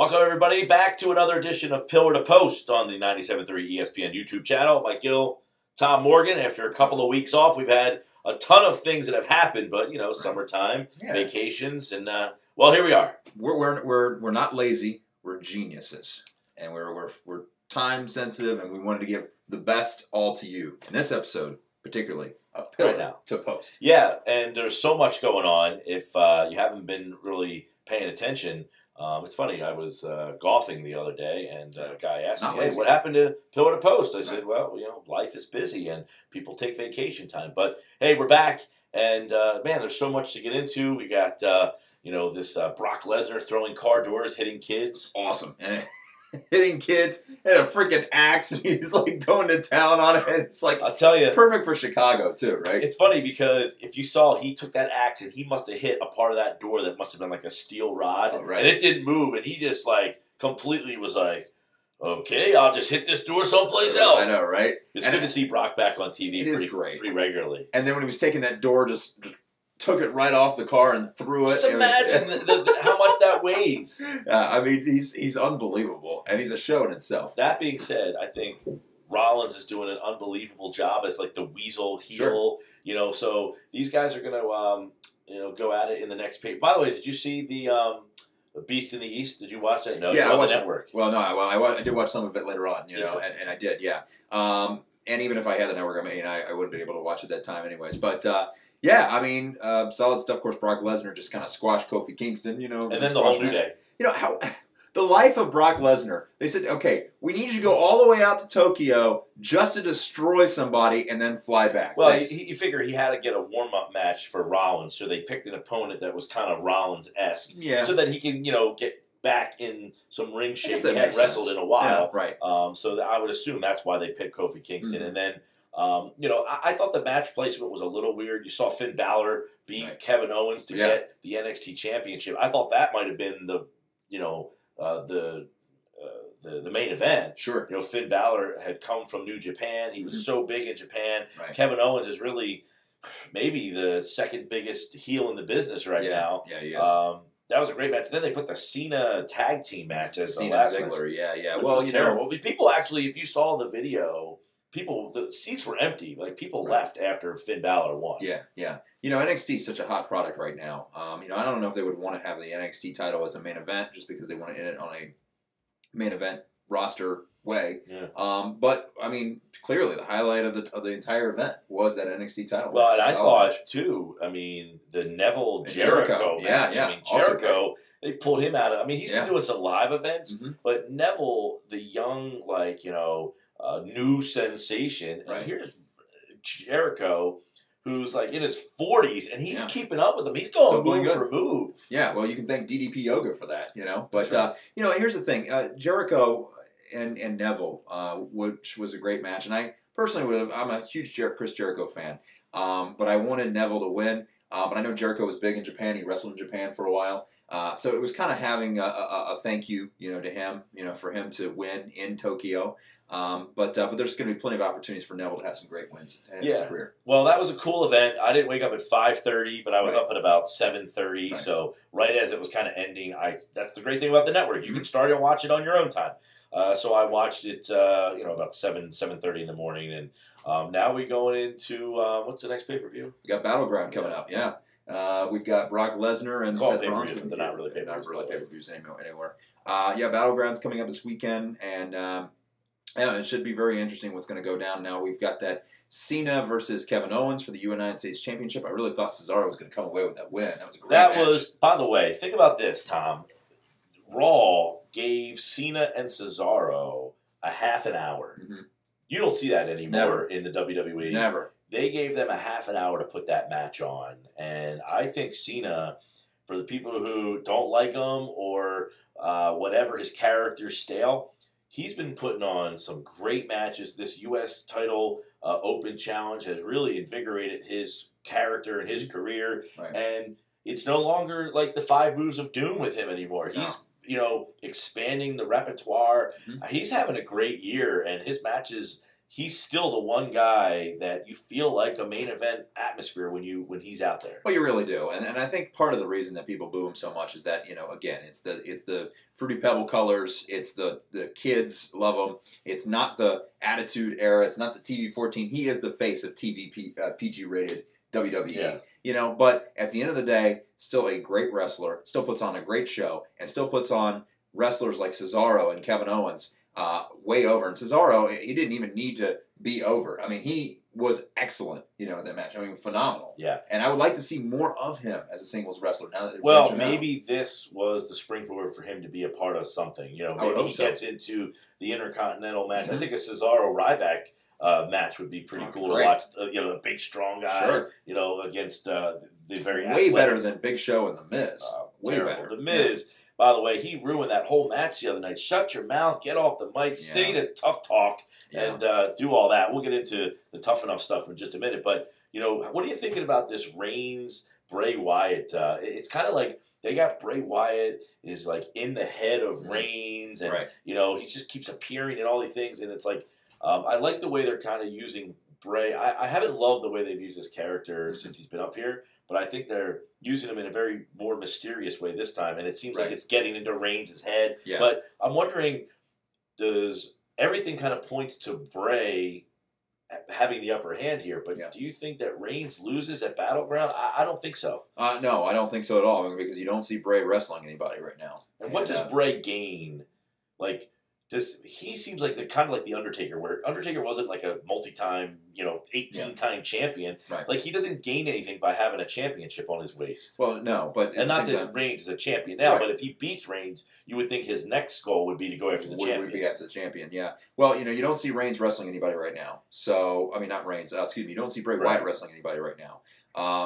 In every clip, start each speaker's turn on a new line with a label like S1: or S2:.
S1: Welcome, everybody, back to another edition of Pillar to Post on the 97.3 ESPN YouTube channel. Mike Gill, Tom Morgan. After a couple of weeks off, we've had a ton of things that have happened, but, you know, summertime, vacations, and, well, here we are.
S2: We're not lazy. We're geniuses. And we're time sensitive, and we wanted to give the best all to you. In this episode, particularly, a Pillar to Post.
S1: Yeah, and there's so much going on. If you haven't been really paying attention, it's funny, I was golfing the other day, and a guy asked me, hey, what happened to Pillar to Post? I said, well, you know, life is busy, and people take vacation time. But, hey, we're back, and, man, there's so much to get into. We got, you know, this Brock Lesnar throwing car doors, hitting kids.
S2: Awesome. And hitting kids, and a freaking axe, and he's, like, going to town on it. It's, like,
S1: I'll tell you,
S2: perfect for Chicago, too, right?
S1: It's funny because if you saw, he took that axe, and he must have hit a part of that door that must have been, like, a steel rod.
S2: Oh, right.
S1: And it didn't move, and he just, like, completely was like, okay, I'll just hit this door someplace else.
S2: I know, right?
S1: It's good to see Brock back on TV pretty regularly.
S2: And then when he was taking that door, just took it right off the car and threw it.
S1: Just imagine how much that weighs.
S2: I mean, he's unbelievable, and he's a show in itself.
S1: That being said, I think Rollins is doing an unbelievable job as like the weasel heel.
S2: Sure.
S1: You know, so these guys are going to you know, go at it in the next page. By the way, did you see the Beast in the East? Did you watch that? No,
S2: yeah,
S1: I watched the network.
S2: Well, no, I did watch some of it later on. You know, and I did, yeah. And even if I had the network, I mean, I wouldn't be able to watch it that time, anyways. But yeah, I mean, solid stuff. Of course, Brock Lesnar just kind of squashed Kofi Kingston, you know.
S1: And then the whole New Day.
S2: You know, how the life of Brock Lesnar, they said, okay, we need you to go all the way out to Tokyo just to destroy somebody and then fly back.
S1: Well, you figure he had to get a warm-up match for Rollins, so they picked an opponent that was kind of Rollins-esque.
S2: Yeah. So
S1: that he can, you know, get back in some ring shape. He hadn't wrestled in a while.
S2: Yeah, right.
S1: So I would assume that's why they picked Kofi Kingston. Mm-hmm. And then, you know, I thought the match placement was a little weird. You saw Finn Balor beat Kevin Owens to get the NXT Championship. I thought that might have been the, you know, the main event.
S2: Sure.
S1: You know, Finn Balor had come from New Japan. He was so big in Japan.
S2: Right.
S1: Kevin Owens is really maybe the second biggest heel in the business right now.
S2: Yeah, he is.
S1: That was a great match. Then they put the Cena tag team match as the
S2: Cena
S1: last
S2: Ziggler, yeah.
S1: Which was terrible. People actually, if you saw the video, the seats were empty. Like, people left after Finn Balor won.
S2: Yeah. You know, NXT is such a hot product right now. You know, I don't know if they would want to have the NXT title as a main event just because they want to end it on a main event roster way. Yeah. But, I mean, clearly the highlight of the entire event was that NXT title.
S1: Well, and I thought, too, I mean, the Neville Jericho match.
S2: Yeah.
S1: I mean, Jericho, they pulled him out of, I mean, he's been doing some live events, but Neville, the young, like, you know, new sensation. And here's Jericho, who's like in his 40s, and he's keeping up with them. He's going move for move.
S2: Yeah, well, you can thank DDP Yoga for that, you know. But, you know, here's the thing. Jericho and Neville, which was a great match. And I personally I'm a huge Chris Jericho fan. But I wanted Neville to win. But I know Jericho was big in Japan. He wrestled in Japan for a while. So it was kind of having a thank you, you know, to him, you know, for him to win in Tokyo. But there's going to be plenty of opportunities for Neville to have some great wins in his career.
S1: Well, that was a cool event. I didn't wake up at 5:30, but I was up at about 7:30. So right as it was kind of ending, that's the great thing about the network. You can start and watch it on your own time. So I watched it, you know, about 7:30 in the morning, and now we're going into what's the next pay-per-view?
S2: We got Battleground coming up. Yeah. We've got Brock Lesnar and Seth Rollins.
S1: But they're not really pay-per-views.
S2: Not really pay-per-views anywhere. Yeah, Battleground's coming up this weekend, and it should be very interesting what's going to go down. Now we've got that Cena versus Kevin Owens for the United States Championship. I really thought Cesaro was going to come away with that win. That was a great match.
S1: By the way, think about this, Tom. Raw gave Cena and Cesaro a half an hour. You don't see that anymore in the WWE.
S2: Never.
S1: They gave them a half an hour to put that match on. And I think Cena, for the people who don't like him or whatever, his character's stale, he's been putting on some great matches. This U.S. title Open Challenge has really invigorated his character and his career. And it's no longer like the 5 moves of doom with him anymore. He's, you know, expanding the repertoire. He's having a great year, and his matches, he's still the one guy that you feel like a main event atmosphere when he's out there.
S2: Well, you really do, and I think part of the reason that people boo him so much is that, again, it's the Fruity Pebble colors, it's the kids love him, it's not the Attitude Era, it's not the TV-14. He is the face of PG rated WWE.
S1: Yeah.
S2: But at the end of the day, still a great wrestler, still puts on a great show, and still puts on wrestlers like Cesaro and Kevin Owens way over. And Cesaro, he didn't even need to be over. I mean, he was excellent, in that match. I mean, phenomenal.
S1: Yeah.
S2: And I would like to see more of him as a singles wrestler now that
S1: maybe this was the springboard for him to be a part of something. Maybe he gets into the Intercontinental match. I think a Cesaro Ryback match would be pretty cool to watch. The big strong guy, against the very
S2: way better than Big Show and The Miz. Way better.
S1: The Miz, by the way, he ruined that whole match the other night. Shut your mouth, get off the mic, stay to tough talk, and do all that. We'll get into the tough enough stuff in just a minute. But what are you thinking about this Reigns Bray Wyatt? It's kind of like they got Bray Wyatt is like in the head of Reigns, and he just keeps appearing in all these things, and it's like. I like the way they're kind of using Bray. I haven't loved the way they've used his character since he's been up here, but I think they're using him in a very more mysterious way this time, and it seems like it's getting into Reigns' head.
S2: Yeah.
S1: But I'm wondering, does everything kind of points to Bray having the upper hand here, but do you think that Reigns loses at Battleground? I don't think so.
S2: No, I don't think so at all, because you don't see Bray wrestling anybody right now.
S1: And what does Bray gain? He seems like the Undertaker, where Undertaker wasn't like a multi-time, 18-time champion.
S2: Right.
S1: Like, he doesn't gain anything by having a championship on his waist.
S2: Well, no, but
S1: and not that Reigns is a champion now, but if he beats Reigns, you would think his next goal would be to go after the champion.
S2: Would be after the champion, yeah. Well, you don't see Reigns wrestling anybody right now. So, I mean, not Reigns. Excuse me. You don't see Bray Wyatt wrestling anybody right now.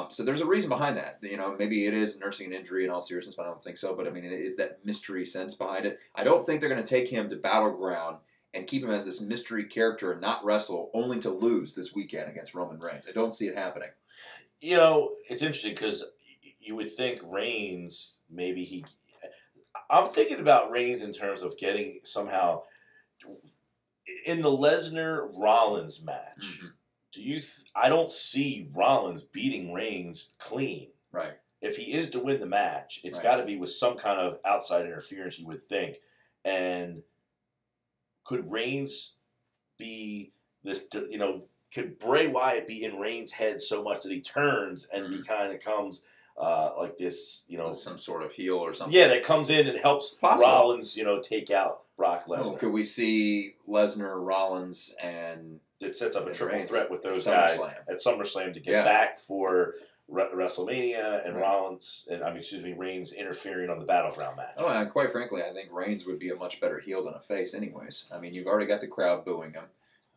S2: So there's a reason behind that. Maybe it is nursing an injury in all seriousness, but I don't think so. But I mean, it is that mystery sense behind it. I don't think they're going to take him to Battleground and keep him as this mystery character and not wrestle, only to lose this weekend against Roman Reigns. I don't see it happening.
S1: It's interesting because you would think Reigns, I'm thinking about Reigns in terms of getting somehow in the Lesnar-Rollins match. Mm-hmm. I don't see Rollins beating Reigns clean.
S2: Right.
S1: If he is to win the match, it's got to be with some kind of outside interference, you would think. And could Reigns be this, could Bray Wyatt be in Reigns' head so much that he turns and he kind of comes like this,
S2: some sort of heel or something?
S1: Yeah, that comes in and helps Rollins, take out Brock Lesnar.
S2: Could we see Lesnar, Rollins, and...
S1: It sets up a triple threat with those guys at SummerSlam to get back for WrestleMania and Reigns interfering on the Battleground match.
S2: Oh, and quite frankly, I think Reigns would be a much better heel than a face anyways. I mean, you've already got the crowd booing him.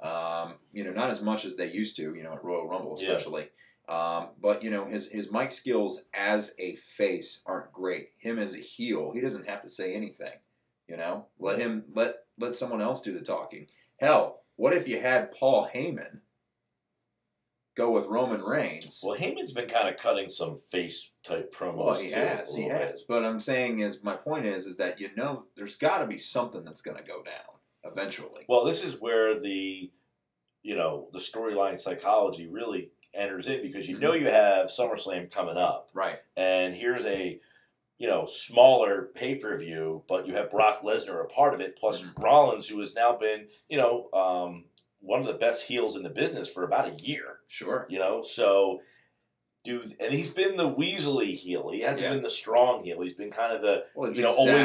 S2: Not as much as they used to, at Royal Rumble especially. Yeah. But, his mic skills as a face aren't great. Him as a heel, he doesn't have to say anything. Let someone else do the talking. Hell, what if you had Paul Heyman go with Roman Reigns?
S1: Well, Heyman's been kind of cutting some face-type promos.
S2: Well, he has. But I'm saying my point is that, there's got to be something that's going to go down eventually.
S1: Well, this is where the storyline psychology really enters in, because you have SummerSlam coming up.
S2: Right.
S1: And here's a smaller pay-per-view, but you have Brock Lesnar a part of it, plus Rollins, who has now been, one of the best heels in the business for about a year.
S2: Sure.
S1: So, and he's been the Weasley heel. He hasn't been the strong heel. He's been kind of the, always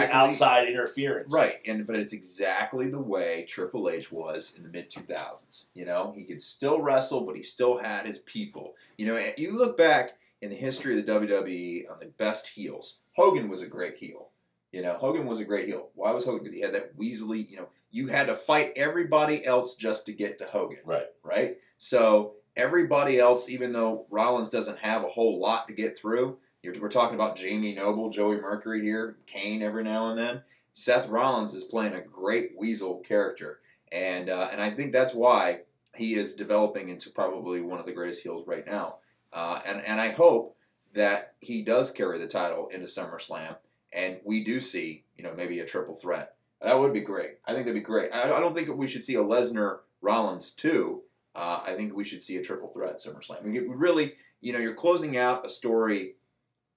S1: outside interference.
S2: Right, but it's exactly the way Triple H was in the mid-2000s. He could still wrestle, but he still had his people. You look back in the history of the WWE on the best heels, Hogan was a great heel. Hogan was a great heel. Why was Hogan? Because he had that Weasley, you had to fight everybody else just to get to Hogan.
S1: Right.
S2: Right? So everybody else, even though Rollins doesn't have a whole lot to get through, we're talking about Jamie Noble, Joey Mercury here, Kane every now and then. Seth Rollins is playing a great Weasel character. And I think that's why he is developing into probably one of the greatest heels right now. And I hope that he does carry the title into SummerSlam, and we do see, maybe a triple threat. That would be great. I think that'd be great. I don't think that we should see a Lesnar Rollins too, I think we should see a triple threat at SummerSlam. We really, you're closing out a story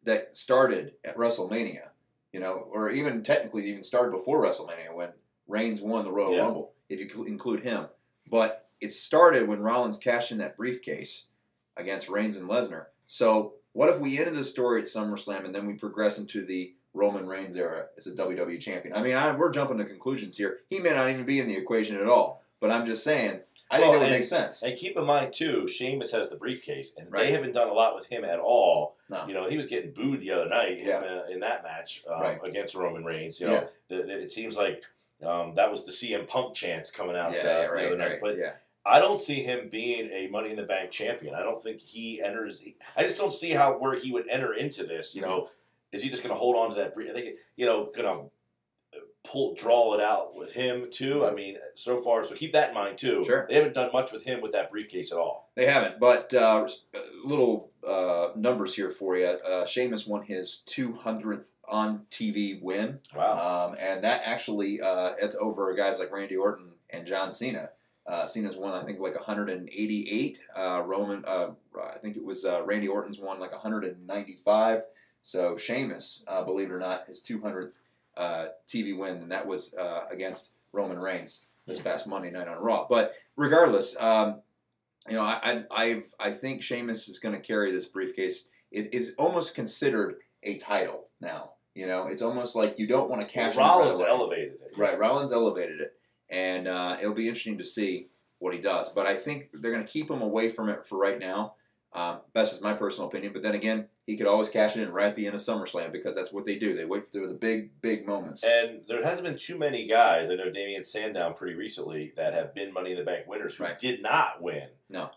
S2: that started at WrestleMania, or even technically even started before WrestleMania when Reigns won the Royal Rumble, if you include him. But it started when Rollins cashed in that briefcase against Reigns and Lesnar. So what if we ended the story at SummerSlam and then we progress into the Roman Reigns era as a WWE champion? I mean, we're jumping to conclusions here. He may not even be in the equation at all. But I'm just saying, I think that would make sense.
S1: And keep in mind, too, Sheamus has the briefcase, and they haven't done a lot with him at all.
S2: No.
S1: He was getting booed the other night in that match against Roman Reigns. It seems like that was the CM Punk chance coming out the other night. But I don't see him being a Money in the Bank champion. I don't think he enters. I just don't see where he would enter into this. Is he just going to hold on to that brief? I think, going to draw it out with him too. I mean, so keep that in mind too.
S2: Sure.
S1: They haven't done much with him with that briefcase at all.
S2: They haven't, but little numbers here for you. Sheamus won his 200th on TV win.
S1: Wow.
S2: And that actually, it's over guys like Randy Orton and John Cena. Cena's won, I think, like 188. I think it was Randy Orton's won like 195. So Sheamus, believe it or not, his 200th TV win, and that was against Roman Reigns this past Monday night on Raw. But regardless, I think Sheamus is going to carry this briefcase. It is almost considered a title now. It's almost like you don't want to cash in.
S1: Rollins elevated it.
S2: Right, Rollins elevated it. And it'll be interesting to see what he does. But I think they're going to keep him away from it for right now. Best is my personal opinion. But then again, he could always cash it in right at the end of SummerSlam because that's what they do. They wait for the big, big moments.
S1: And there hasn't been too many guys. I know Damian Sandow pretty recently that have been Money in the Bank winners who did not win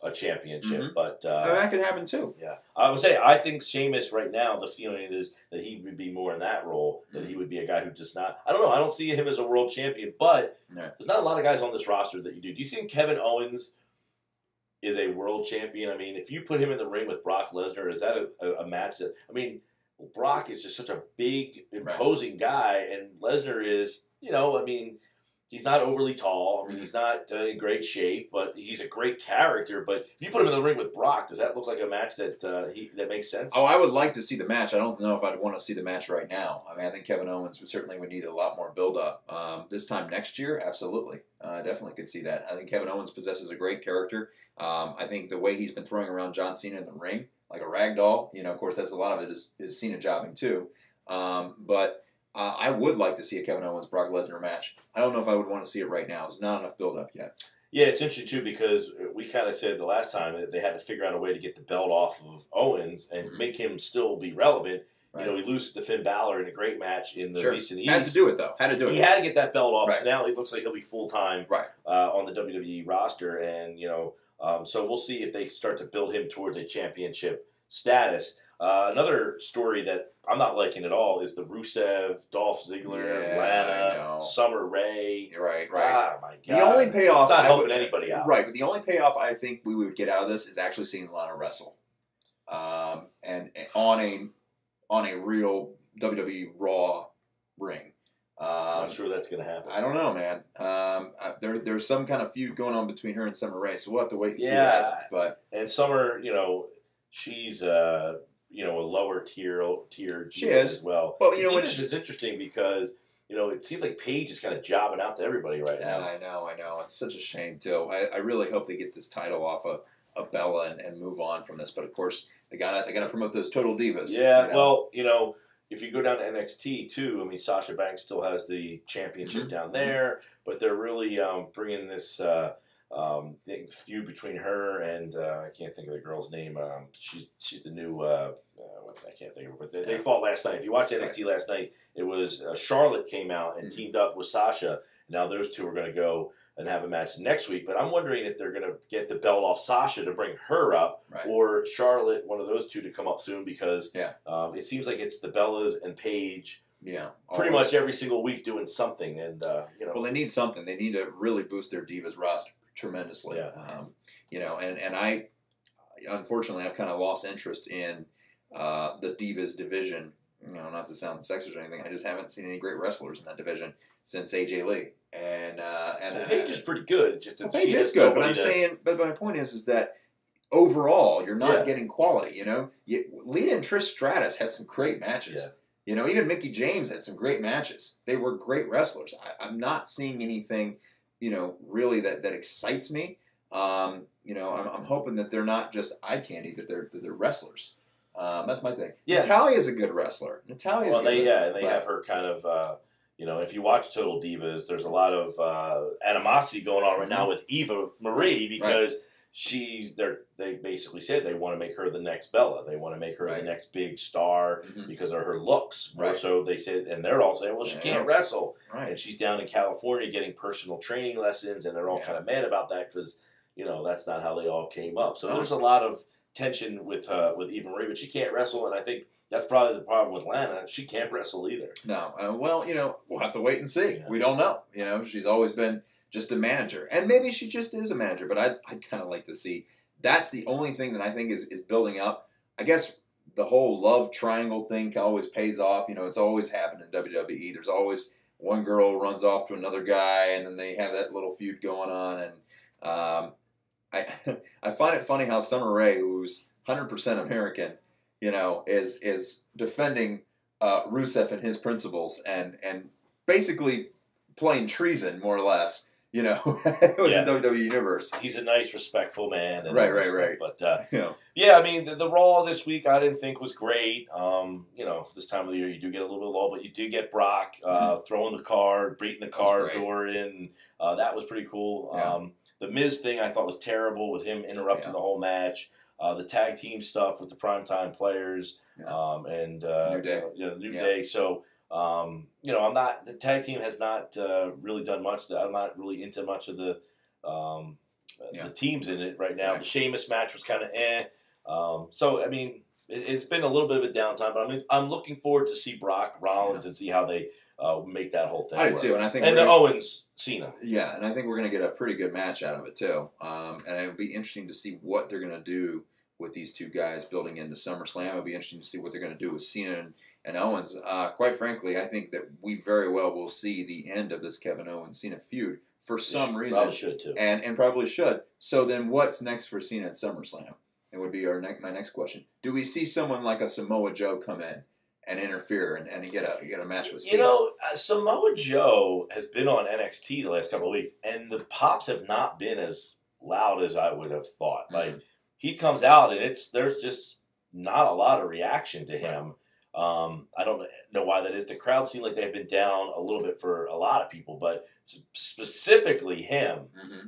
S1: a championship.
S2: Mm-hmm.
S1: But
S2: that could happen too.
S1: Yeah. I would say I think Sheamus right now, the feeling is that he would be more in that role, that he would be a guy who does not. I don't know. I don't see him as a world champion, but there's not a lot of guys on this roster that you do. Do you think Kevin Owens is a world champion? I mean, if you put him in the ring with Brock Lesnar, is that a match that... I mean, Brock is just such a big, imposing guy, and Lesnar is, he's not overly tall. I mean, he's not in great shape, but he's a great character. But if you put him in the ring with Brock, does that look like a match that makes sense?
S2: Oh, I would like to see the match. I don't know if I'd want to see the match right now. I mean, I think Kevin Owens would need a lot more build-up. This time next year, absolutely. I definitely could see that. I think Kevin Owens possesses a great character. I think the way he's been throwing around John Cena in the ring, like a rag doll, of course, that's a lot of it is Cena jobbing too. But I would like to see a Kevin Owens-Brock Lesnar match. I don't know if I would want to see it right now. There's not enough build-up yet.
S1: Yeah, it's interesting too because we kind of said the last time that they had to figure out a way to get the belt off of Owens and make him still be relevant. Right. He loses to Finn Balor in a great match in the recent East.
S2: Had to do it, though. He
S1: had to get that belt off.
S2: Right.
S1: Now it looks like he'll be full-time on the WWE roster. And, so we'll see if they start to build him towards a championship status. Another story that I'm not liking at all is the Rusev, Dolph Ziggler, Lana, Summer Rae.
S2: Right.
S1: Ah, my God.
S2: The only payoff...
S1: It's not helping anybody out.
S2: Right, but the only payoff I think we would get out of this is actually seeing Lana wrestle. And on a real WWE Raw ring.
S1: I'm not sure that's going to happen.
S2: I don't know, man. There's some kind of feud going on between her and Summer Rae, so we'll have to wait and see what happens. But
S1: Summer, she's a lower tier
S2: she is
S1: as well.
S2: Well,
S1: which is interesting because it seems like Paige is kind of jobbing out to everybody right now.
S2: I know. It's such a shame too. I really hope they get this title off of Bella and move on from this. But of course, they gotta promote those Total Divas.
S1: Yeah, well, if you go down to NXT too, I mean, Sasha Banks still has the championship down there, but they're really bringing this feud between her and I can't think of the girl's name. She's the new I can't think of her, but they fought last night. If you watch NXT last night, it was Charlotte came out and teamed up with Sasha. Now those two are going to go and have a match next week. But I'm wondering if they're going to get the belt off Sasha to bring her up, or Charlotte, one of those two, to come up soon because it seems like it's the Bellas and Paige.
S2: Yeah,
S1: pretty much every single week doing something, and
S2: Well, they need something. They need to really boost their Divas roster tremendously.
S1: Yeah.
S2: And I, unfortunately, I've kind of lost interest in the Divas division not to sound sexist or anything, I just haven't seen any great wrestlers in that division since AJ Lee. And
S1: Paige is pretty good. Just that
S2: Paige is good, but I'm saying, but my point is that overall, you're not getting quality. Lita and Trish Stratus had some great matches. Yeah. Even Mickie James had some great matches. They were great wrestlers. I'm not seeing anything, really that excites me. I'm hoping that they're not just eye candy, that they're wrestlers. That's my thing. Yeah. Natalia's a good wrestler. They
S1: have her kind of. If you watch Total Divas, there's a lot of animosity going on right now with Eva Marie because they basically said they want to make her the next Bella. They want to make her the next big star because of her looks. Right. So they said, and they're all saying, well, she can't wrestle. Right. And she's down in California getting personal training lessons, and they're all kind of mad about that because, that's not how they all came up. So there's a lot of tension with Eva Marie, but she can't wrestle, and I think that's probably the problem with Lana. She can't wrestle either.
S2: No. We'll have to wait and see. Yeah. We don't know. She's always been just a manager. And maybe she just is a manager, but I'd kind of like to see. That's the only thing that I think is building up. I guess the whole love triangle thing always pays off. It's always happened in WWE. There's always one girl runs off to another guy, and then they have that little feud going on. And I find it funny how Summer Rae, who's 100% American, is defending Rusev and his principles and basically playing treason, more or less, with the WWE Universe.
S1: He's a nice, respectful man. And
S2: right.
S1: But, I mean, the Raw this week I didn't think was great. This time of the year you do get a little bit low, but you do get Brock throwing the card, beating the car door in. That was pretty cool. Yeah. The Miz thing I thought was terrible with him interrupting the whole match. The tag team stuff with the primetime players and
S2: New Day.
S1: The New Day. So, I'm not. The tag team has not really done much. I'm not really into much of the teams in it right now. Right. The Sheamus match was kind of so I mean, it's been a little bit of a downtime, but I'm looking forward to see Brock Rollins and see how they make that whole thing.
S2: I do too, and I think
S1: the Owens Cena.
S2: Yeah, and I think we're going to get a pretty good match out of it too. And it'll be interesting to see what they're going to do with these two guys building into SummerSlam. It'll be interesting to see what they're going to do with Cena and Owens. Quite frankly, I think that we very well will see the end of this Kevin Owens-Cena feud for some reason.
S1: Probably should too.
S2: And probably should. So then what's next for Cena at SummerSlam? It would be my next question. Do we see someone like a Samoa Joe come in and interfere and get a match with Cena?
S1: Samoa Joe has been on NXT the last couple of weeks, and the pops have not been as loud as I would have thought. Mm-hmm. Like, he comes out, and there's just not a lot of reaction to him. I don't know why that is. The crowd seemed like they've been down a little bit for a lot of people, but specifically him,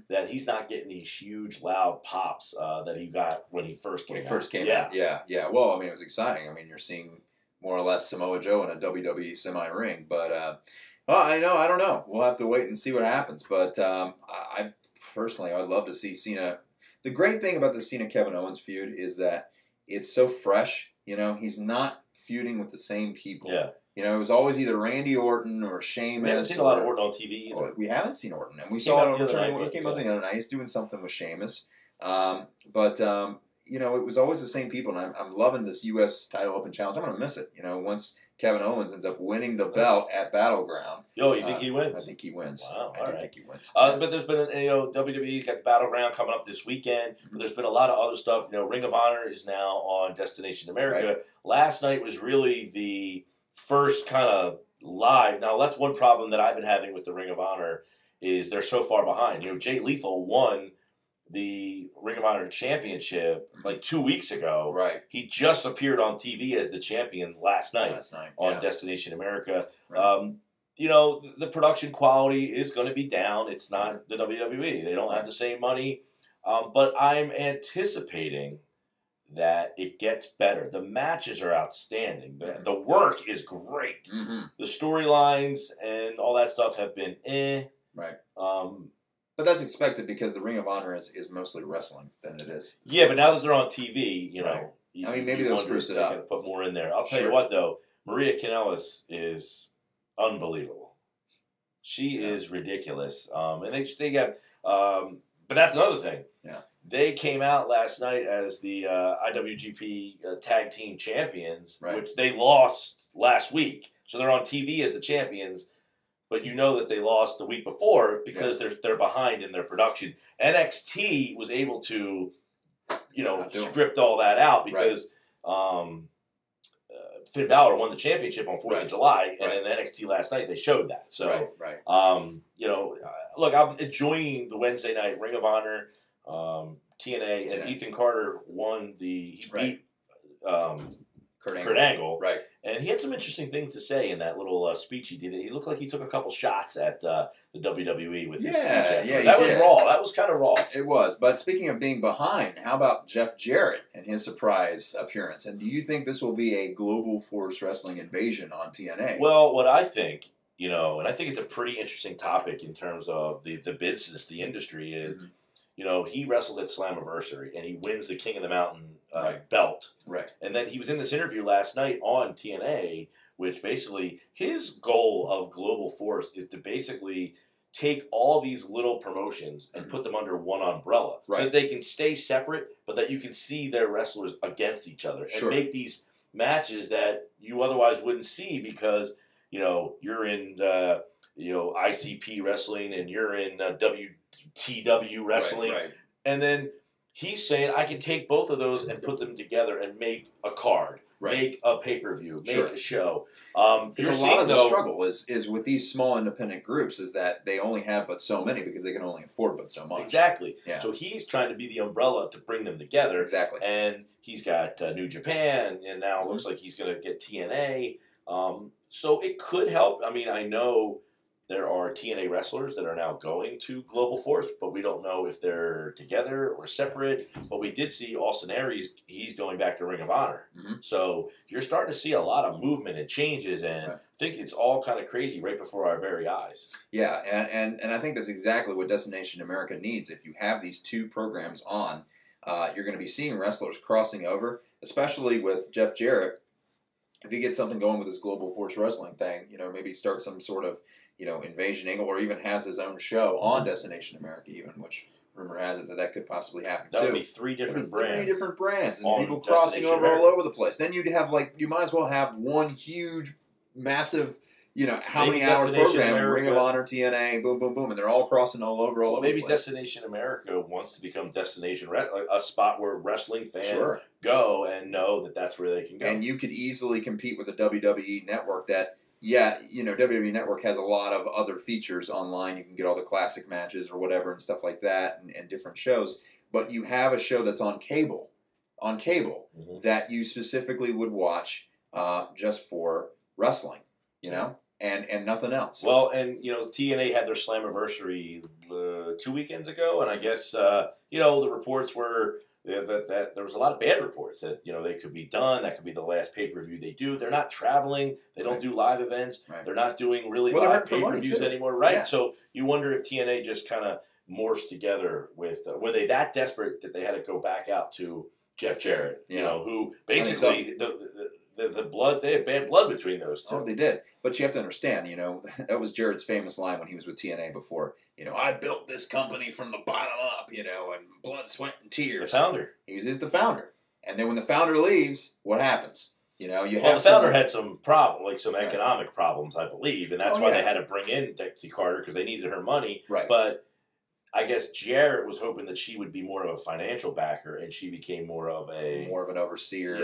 S1: that he's not getting these huge, loud pops that he got when he first came out.
S2: Yeah. Well, I mean, it was exciting. I mean, you're seeing more or less Samoa Joe in a WWE semi-ring, but I don't know. We'll have to wait and see what happens. But I personally, I'd love to see Cena. The great thing about the Cena-Kevin Owens feud is that it's so fresh. He's not feuding with the same people. Yeah. It was always either Randy Orton or Sheamus.
S1: We haven't seen a lot of Orton on TV either.
S2: We haven't seen Orton. And we saw it on Returning. He came out the other night. He's doing something with Sheamus. But it was always the same people. And I'm loving this U.S. title open challenge. I'm going to miss it. Once Kevin Owens ends up winning the belt at Battleground.
S1: You think he wins?
S2: I think he wins.
S1: Wow,
S2: I think he wins.
S1: But there's been, WWE's got the Battleground coming up this weekend. But there's been a lot of other stuff. Ring of Honor is now on Destination America. Right. Last night was really the first kind of live. Now, that's one problem that I've been having with the Ring of Honor is they're so far behind. Jay Lethal won the Ring of Honor Championship like 2 weeks ago.
S2: Right.
S1: He just appeared on TV as the champion last night on Destination America. Right. The production quality is going to be down. It's not the WWE. They don't have the same money. But I'm anticipating that it gets better. The matches are outstanding. The work is great. Mm-hmm. The storylines and all that stuff have been
S2: Right. But that's expected because the Ring of Honor is mostly wrestling than it is.
S1: Yeah, but now that they're on TV,
S2: right. Maybe they'll spruce it up.
S1: They're going to put more in there. I'll tell you what, though. Maria Kanellis is unbelievable. She is ridiculous. And they got... but that's another thing.
S2: Yeah.
S1: They came out last night as the IWGP Tag Team Champions, which they lost last week. So they're on TV as the champions, but you know that they lost the week before because they're behind in their production. NXT was able to, script all that out because Finn Balor won the championship on 4th of July, and in NXT last night they showed that. So, look, I'm enjoying the Wednesday night Ring of Honor, TNA, and Ethan Carter won he beat Kurt Angle.
S2: Right.
S1: And he had some interesting things to say in that little speech he did. He looked like he took a couple shots at the WWE with his speech.
S2: Yeah,
S1: that was raw. That was kind of raw.
S2: It was. But speaking of being behind, how about Jeff Jarrett and his surprise appearance? And do you think this will be a Global Force Wrestling invasion on TNA?
S1: Well, what I think, and I think it's a pretty interesting topic in terms of the business, the industry is, he wrestles at Slammiversary and he wins the King of the Mountain belt.
S2: Right.
S1: And then he was in this interview last night on TNA, which basically his goal of Global Force is to basically take all these little promotions and put them under one umbrella. So that they can stay separate, but that you can see their wrestlers against each other and make these matches that you otherwise wouldn't see because, you're in, ICP wrestling and you're in WTW wrestling.
S2: Right.
S1: And then he's saying, I can take both of those and put them together and make a card, make a pay-per-view, make a show.
S2: Because a lot of the struggle is with these small independent groups is that they only have but so many because they can only afford but so much.
S1: Exactly.
S2: Yeah.
S1: So he's trying to be the umbrella to bring them together.
S2: Exactly.
S1: And he's got New Japan, and now it looks like he's going to get TNA. So it could help. I mean, I know there are TNA wrestlers that are now going to Global Force, but we don't know if they're together or separate. But we did see Austin Aries, he's going back to Ring of Honor. So you're starting to see a lot of movement and changes, and I think it's all kind of crazy right before our very eyes.
S2: Yeah, and I think that's exactly what Destination America needs. If you have these two programs on, you're going to be seeing wrestlers crossing over, especially with Jeff Jarrett. If he gets something going with his Global Force Wrestling thing, maybe start some sort of invasion angle, or even has his own show on Destination America, even, which rumor has it that could possibly happen too.
S1: That would be three different brands,
S2: and people crossing over all over the place. Then you'd have you might as well have one huge, massive, how many hours program, Ring of Honor, TNA, boom, boom, boom, and they're all crossing all over the place.
S1: Maybe Destination America wants to become Destination a spot where wrestling fans go and know that that's where they can go.
S2: And you could easily compete with the WWE Network that. Yeah, WWE Network has a lot of other features online. You can get all the classic matches or whatever and stuff like that and different shows. But you have a show that's on cable that you specifically would watch just for wrestling, and nothing else.
S1: Well, and, TNA had their Slammiversary 2 weekends ago, and I guess, the reports were that there was a lot of bad reports that, they could be done. That could be the last pay-per-view they do. They're not traveling. They don't do live events. They're not doing really live pay-per-views anymore. Right. Yeah. So you wonder if TNA just kind of morphs together with, were they that desperate that they had to go back out to Jeff Jarrett, who basically the blood, they had bad blood between those two.
S2: Oh, they did. But you have to understand, that was Jarrett's famous line when he was with TNA before. I built this company from the bottom up, and blood, sweat, and tears.
S1: The founder.
S2: He's the founder. And then when the founder leaves, what happens?
S1: The founder had some problem, some economic problems, I believe, and that's why they had to bring in Dixie Carter because they needed her money.
S2: Right.
S1: But I guess Jarrett was hoping that she would be more of a financial backer, and she became more of an overseer,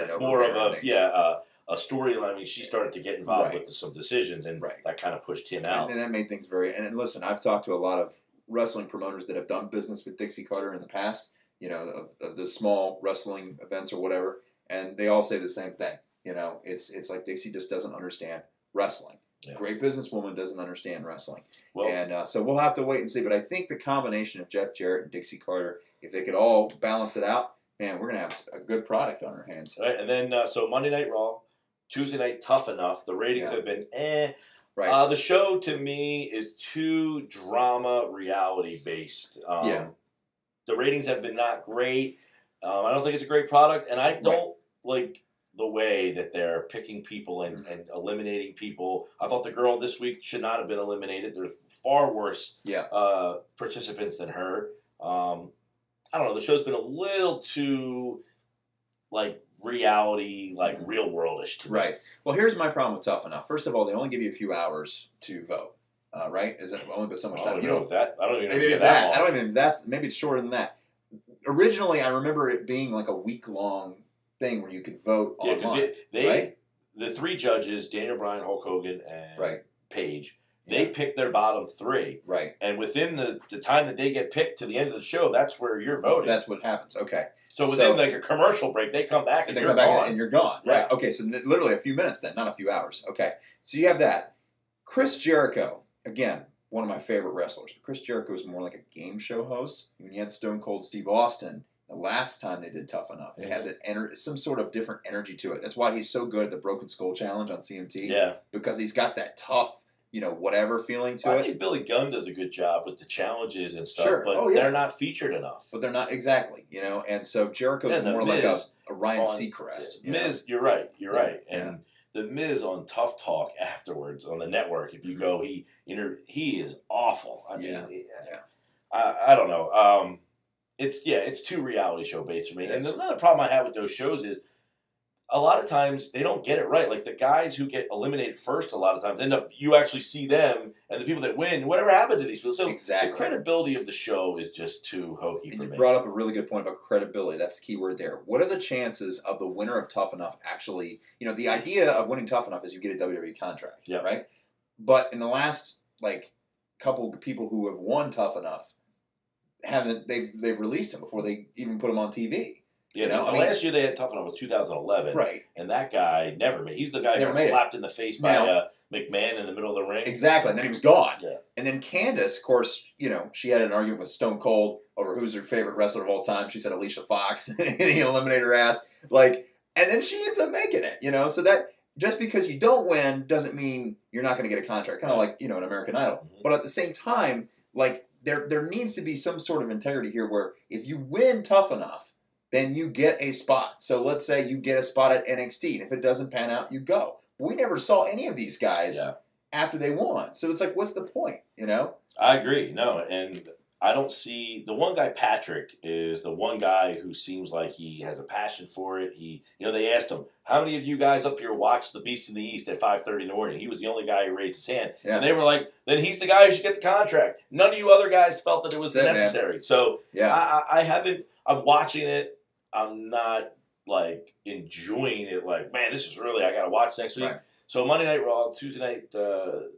S1: a storyline. I mean, she started to get involved with some decisions, and that kind of pushed him out.
S2: And that made things very. And listen, I've talked to a lot of wrestling promoters that have done business with Dixie Carter in the past. Of the small wrestling events or whatever, and they all say the same thing. It's like Dixie just doesn't understand wrestling. Yeah. Great businesswoman doesn't understand wrestling. Well, and so we'll have to wait and see. But I think the combination of Jeff Jarrett and Dixie Carter, if they could all balance it out, man, we're going to have a good product on our hands.
S1: Right, and then, so Monday Night Raw, Tuesday Night Tough Enough. The ratings have been Right. The show, to me, is too drama reality-based. The ratings have been not great. I don't think it's a great product, and I don't like the way that they're picking people and eliminating people. I thought the girl this week should not have been eliminated. There's far worse participants than her. I don't know. The show's been a little too reality, like real worldish to me.
S2: Right. Well, here's my problem with Tough Enough. First of all, they only give you a few hours to vote. Right? Is it only but so much time?
S1: I don't even know that.
S2: I don't even. That's maybe it's shorter than that. Originally, I remember it being like a week-long thing where you could vote online. Right?
S1: The 3 judges, Daniel Bryan, Hulk Hogan, and Paige, they
S2: Yeah.
S1: pick their bottom 3.
S2: Right.
S1: And within the time that they get picked to the end of the show, that's where you're voting.
S2: That's what happens. Okay.
S1: So within like a commercial break, they come back and
S2: they
S1: you're
S2: come back
S1: gone.
S2: and you're gone.
S1: Yeah.
S2: Right. Okay. So literally a few minutes then, not a few hours. Okay. So you have that. Chris Jericho, again, one of my favorite wrestlers. Chris Jericho is more like a game show host. When you had Stone Cold Steve Austin, the last time they did Tough Enough, it had some sort of different energy to it. That's why he's so good at the Broken Skull Challenge on CMT.
S1: Yeah.
S2: Because he's got that tough, whatever feeling to it.
S1: I think Billy Gunn does a good job with the challenges and stuff,
S2: Sure.
S1: but they're not featured enough.
S2: But they're not exactly, and so Jericho's more like a Ryan Seacrest.
S1: Miz, you're right. You're right. And the Miz on Tough Talk afterwards on the network, if you go, he is awful. I mean, I don't know. It's too reality show based for me. And another problem I have with those shows is a lot of times they don't get it right. Like the guys who get eliminated first, a lot of times you actually see them, and the people that win, whatever happened to these people. So the credibility of the show is just too hokey for me.
S2: You brought up a really good point about credibility. That's the key word there. What are the chances of the winner of Tough Enough actually? The idea of winning Tough Enough is you get a WWE contract, right? But in the last couple of people who have won Tough Enough, they've released them before they even put them on TV.
S1: Yeah, last year they had Tough Enough was 2011,
S2: right?
S1: And that guy never made. He's the guy who got slapped in the face by McMahon in the middle of the ring.
S2: Exactly, and then he was gone.
S1: Yeah.
S2: And then Candice, of course, she had an argument with Stone Cold over who's her favorite wrestler of all time. She said Alicia Fox, and he eliminated her ass. And then she ends up making it. So that just because you don't win doesn't mean you're not going to get a contract. Kind of like an American Idol. Mm-hmm. But at the same time, there needs to be some sort of integrity here where if you win Tough Enough, then you get a spot. So let's say you get a spot at NXT, and if it doesn't pan out, you go. We never saw any of these guys after they won. So it's what's the point,
S1: I agree. No, and I don't see... The one guy, Patrick, is the one guy who seems like he has a passion for it. They asked him, how many of you guys up here watched The Beast in the East at 5:30 in the morning? He was the only guy who raised his hand. Yeah. And they were like, then he's the guy who should get the contract. None of you other guys felt that it was necessary. Man. So I haven't... I'm watching it. I'm not enjoying it. Man, this is really I got to watch next week. Right. So Monday Night Raw, Tuesday night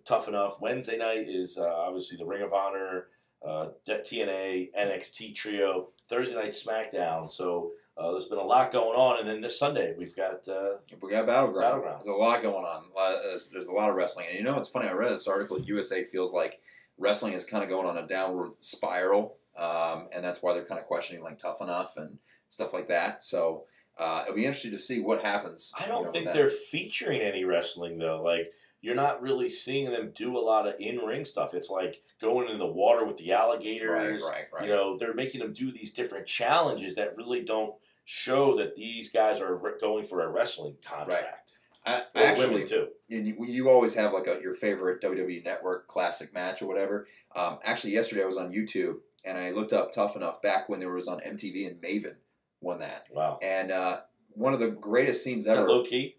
S1: Tough Enough. Wednesday night is obviously the Ring of Honor, TNA, NXT trio. Thursday night SmackDown. So there's been a lot going on, and then this Sunday we've got Battleground.
S2: There's a lot going on. There's a lot of wrestling, and it's funny. I read this article. USA feels like wrestling is kind of going on a downward spiral, and that's why they're kind of questioning Tough Enough and stuff like that. So it'll be interesting to see what happens.
S1: I don't think they're featuring any wrestling, though. You're not really seeing them do a lot of in-ring stuff. It's going in the water with the alligators. Right. They're making them do these different challenges that really don't show that these guys are going for a wrestling contract.
S2: Right. Actually,
S1: women too.
S2: You always have your favorite WWE Network classic match or whatever. Actually, yesterday I was on YouTube, and I looked up Tough Enough back when there was on MTV, and Maven won that.
S1: Wow.
S2: And one of the greatest scenes ever.
S1: Is that low key?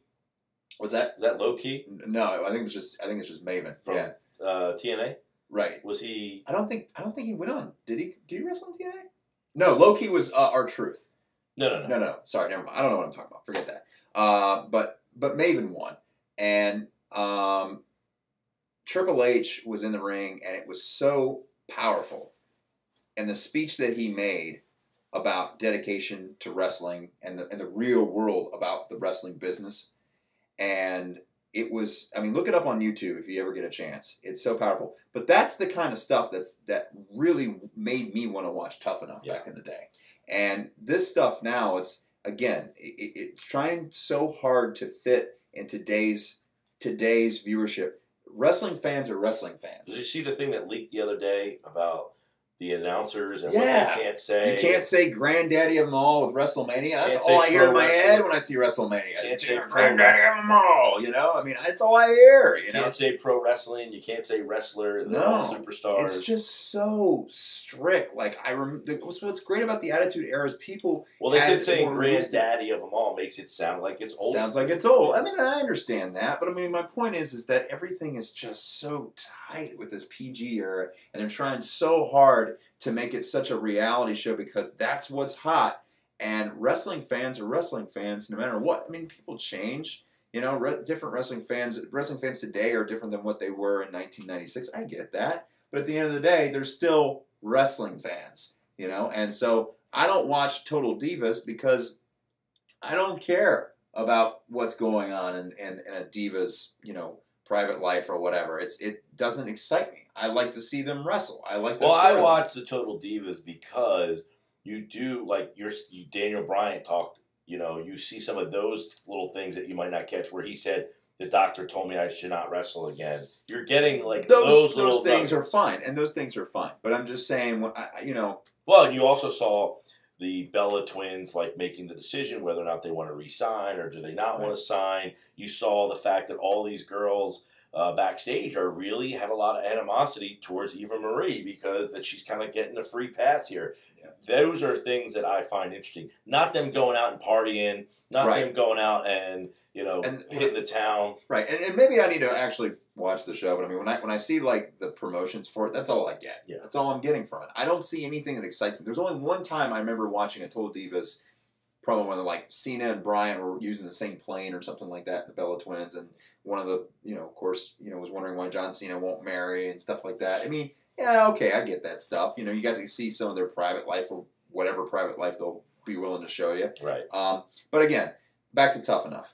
S2: Was that?
S1: Is that low key?
S2: No, I think it's just Maven
S1: from TNA.
S2: Right.
S1: Was he?
S2: I don't think he went on. Did he wrestle on TNA? No, low key was R-Truth. No. Sorry, never mind. I don't know what I'm talking about. Forget that. But Maven won, and Triple H was in the ring, and it was so powerful, and the speech that he made about dedication to wrestling and the real world about the wrestling business. And it was, look it up on YouTube if you ever get a chance. It's so powerful. But that's the kind of stuff that really made me want to watch Tough Enough back in the day. And this stuff now, it's trying so hard to fit in today's viewership. Wrestling fans are wrestling fans.
S1: Did you see the thing that leaked the other day about the announcers and what they can't say.
S2: You can't say granddaddy of them all with WrestleMania. That's
S1: Can't
S2: all I
S1: say
S2: hear in
S1: pro
S2: my
S1: wrestling.
S2: head when I see WrestleMania.
S1: Can't say pro
S2: granddaddy
S1: wrestling.
S2: of them all. You know, I mean, that's all I hear. You
S1: Can't
S2: know,
S1: say pro wrestling. You can't say wrestler. They're all superstars.
S2: it's just so strict. Like what's great about the Attitude Era is people.
S1: Well, they said
S2: add
S1: saying
S2: more
S1: granddaddy of them all makes it sound like it's old.
S2: Sounds like it's old. I mean, I understand that, but I mean, my point is that everything is just so tight with this PG era, and they're trying so hard to make it such a reality show because that's what's hot. And wrestling fans are wrestling fans, no matter what. I mean, people change. You know, different wrestling fans today are different than what they were in 1996. I get that, but at the end of the day, they're still wrestling fans. You know, and so I don't watch Total Divas because I don't care about what's going on in a diva's, you know, private life or whatever. It doesn't excite me. I like to see them wrestle. I like.
S1: Well, I watch the Total Divas because you do like Daniel Bryan talked. You know, you see some of those little things that you might not catch where he said the doctor told me I should not wrestle again. You're getting like those little
S2: things are fine, and those things are fine. But I'm just saying, you know.
S1: Well, you also saw the Bella twins like making the decision whether or not they want to re-sign or do they not want to sign. You saw the fact that all these girls backstage are really have a lot of animosity towards Eva Marie because that she's kind of getting a free pass here. Yeah. Those are things that I find interesting. Not them going out and partying, not them going out and hitting the town.
S2: Right, and maybe I need to actually watch the show, but I mean, when I see like the promotions for it, that's all I get. Yeah, that's all I'm getting from it. I don't see anything that excites me. There's only one time I remember watching a Total Divas promo when like Cena and Bryan were using the same plane or something like that, the Bella Twins, and one of the, of course, was wondering why John Cena won't marry and stuff like that. I mean, yeah, okay, I get that stuff. You got to see some of their private life or whatever private life they'll be willing to show you.
S1: Right.
S2: But again, back to Tough Enough.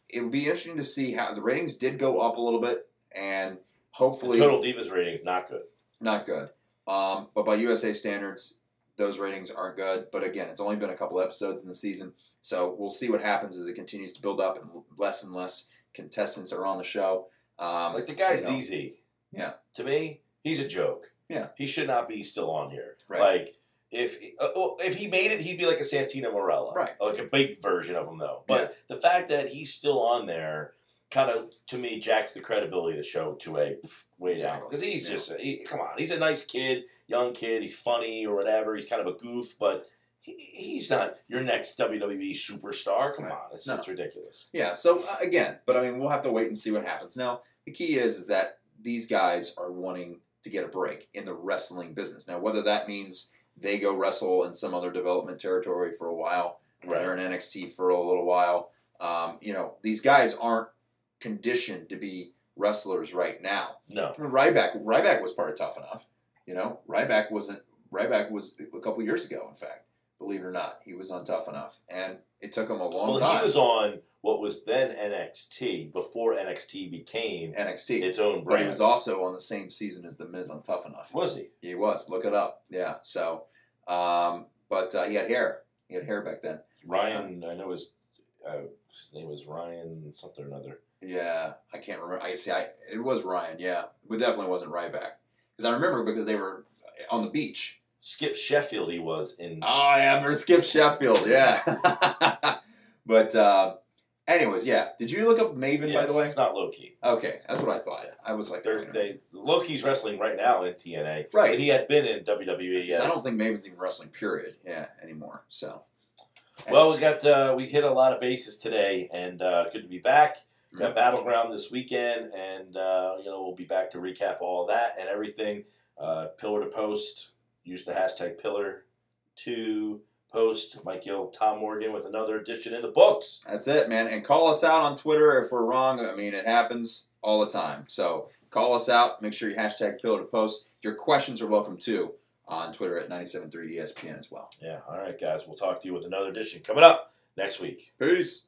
S2: It would be interesting to see how the ratings did go up a little bit, and hopefully
S1: the Total Divas rating is not good.
S2: Not good. But by USA standards, those ratings aren't good. But again, it's only been a couple episodes in the season, so we'll see what happens as it continues to build up and less contestants are on the show.
S1: Like the guy ZZ.
S2: Yeah.
S1: To me, he's a joke.
S2: Yeah.
S1: He should not be still on here.
S2: Right.
S1: Like, if he made it, he'd be like a Santino Marella.
S2: Right.
S1: Like a big version of him, though. But the fact that he's still on there kind of, to me, jacks the credibility of the show to a way down. Because he's just, come on, he's a nice kid, young kid, he's funny or whatever, he's kind of a goof, but he's not your next WWE superstar. Come on, it's ridiculous.
S2: Yeah, so again, but I mean, we'll have to wait and see what happens. Now, the key is that these guys are wanting to get a break in the wrestling business. Now, whether that means they go wrestle in some other development territory for a while, they're in NXT for a little while. These guys aren't conditioned to be wrestlers right now.
S1: No.
S2: I mean, Ryback was part of Tough Enough. Ryback was a couple years ago, in fact. Believe it or not, he was on Tough Enough, and it took him a long time.
S1: Well, he was on what was then NXT before NXT became
S2: NXT,
S1: its own brand.
S2: But he was also on the same season as The Miz on Tough Enough.
S1: Was he?
S2: He was. Look it up. Yeah. So, but he had hair. He had hair back then.
S1: Ryan, I know his name was Ryan something or another.
S2: Yeah, I can't remember. It was Ryan. Yeah, but definitely wasn't Ryback because I remember because they were on the beach.
S1: Skip Sheffield, he was in.
S2: Oh yeah, I remember Skip Sheffield. Yeah. But anyways, yeah. Did you look up Maven by the way?
S1: It's not Loki.
S2: Okay, that's what I thought. I was like,
S1: Loki's wrestling right now in TNA.
S2: Right.
S1: But he had been in WWE. Yes.
S2: I don't think Maven's even wrestling. Period. Yeah, anymore. So.
S1: Well, we hit a lot of bases today, and good to be back. Got Battleground this weekend, and we'll be back to recap all of that and everything. Pillar to post. Use the hashtag Pillar to post. Mike Gill, Tom Morgan with another edition in the books.
S2: That's it, man. And call us out on Twitter if we're wrong. I mean, it happens all the time. So call us out. Make sure you hashtag Pillar to post. Your questions are welcome too on Twitter at 97.3 ESPN as well.
S1: Yeah. All right, guys. We'll talk to you with another edition coming up next week.
S2: Peace.